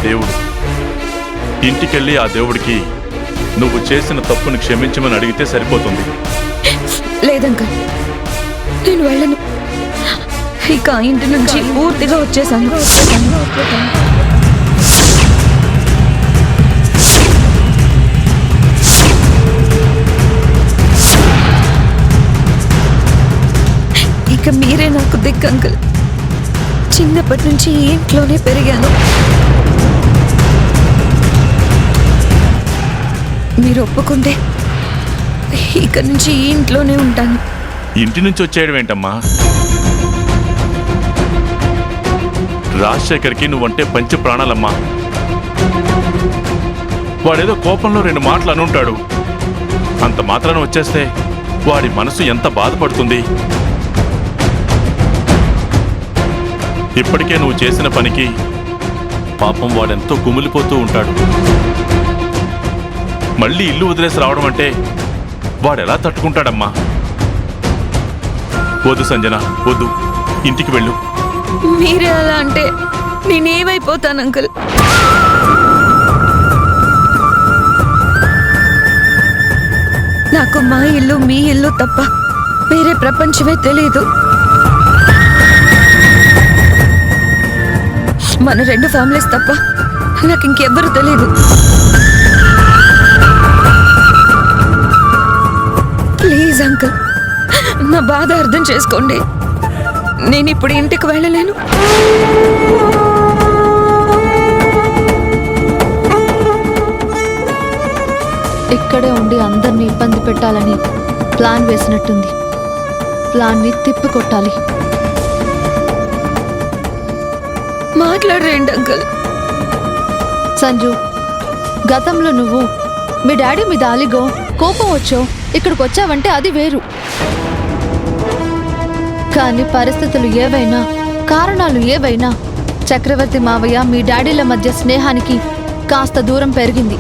దేవుడు. ఇంటికెళ్ళి ఆ దేవుడికి నువ్వు చేసిన తప్పును క్షమించమని అడిగితే సరిపోతుంది. లేదంకల్, నేను వెళ్ళను. ఇక ఆ ఇంటి నుంచి పూర్తిగా వచ్చేసాను. ఇక మీరే నాకు దిక్కు అంకుల్. చిన్నప్పటి నుంచి ఈ ఇంట్లోనే పెరిగాను. మీరు ఒప్పుకుంటే ఇక నుంచి ఈ ఇంట్లోనే ఉంటాను. ఇంటి నుంచి వచ్చేయడం ఏంటమ్మా? రాజశేఖర్కి నువ్వంటే పంచ ప్రాణాలమ్మా. వాడేదో కోపంలో 2 మాటలు అనుంటాడు. అంత మాత్రాన వచ్చేస్తే వాడి మనసు ఎంత బాధపడుతుంది. ఇప్పటికే నువ్వు చేసిన పనికి పాపం వాడెంతో కుమిలిపోతూ ఉంటాడు. మళ్ళీ ఇల్లు వదిలేసి రావడం అంటే వాడెలా తట్టుకుంటాడమ్మా? వద్దు సంజన, వద్దు, ఇంటికి వెళ్ళు. మీరే అలా అంటే నేనేమైపోతాను అంకుల్? నాకు మా ఇల్లు మీ ఇల్లు తప్ప వేరే ప్రపంచమే తెలీదు. మన 2 ఫ్యామిలీస్ తప్ప నాకు ఇంకెవ్వరూ తెలీదు. ప్లీజ్ అంకుల్, నా బాధ అర్థం చేసుకోండి. నేను ఇప్పుడు ఇంటికి వెళ్ళలేను. ఇక్కడే ఉండి అందరినీ ఇబ్బంది పెట్టాలని ప్లాన్ వేసినట్టుంది. ప్లాన్ని తిప్పికొట్టాలి. మాట్లాడరేంటి అంకుల్? సంజు, గతంలో నువ్వు మీ డాడీ మీద అలిగో కోపం వచ్చో ఇక్కడికి వచ్చావంటే అది వేరు. కానీ పరిస్థితులు ఏవైనా, కారణాలు ఏవైనా, చక్రవర్తి మావయ్య మీ డాడీల మధ్య స్నేహానికి కాస్త దూరం పెరిగింది.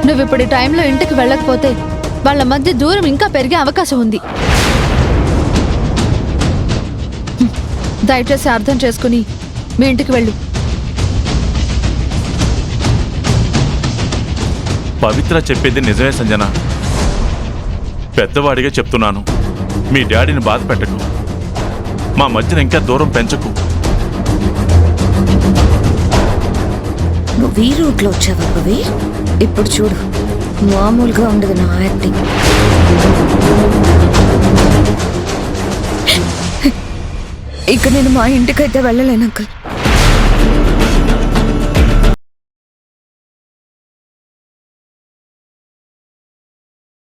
నువ్విప్పుడు ఈ టైంలో ఇంటికి వెళ్ళకపోతే వాళ్ళ మధ్య దూరం ఇంకా పెరిగే అవకాశం ఉంది. దయచేసి అర్థం చేసుకుని మీ ఇంటికి వెళ్ళు. పవిత్ర చెప్పేది నిజమే సంజన. పెద్దవాడిగా చెప్తున్నాను, మీ డాడీని బాధ పెట్టకు. మా మధ్యన ఇంకా దూరం పెంచకు. నువ్వు ఈ రూట్లో వచ్చావా పవి? ఇప్పుడు చూడు, మామూలుగా ఉండదు నా యాక్టింగ్. ఇక నేను మా ఇంటికైతే వెళ్ళలేను అంకుల్.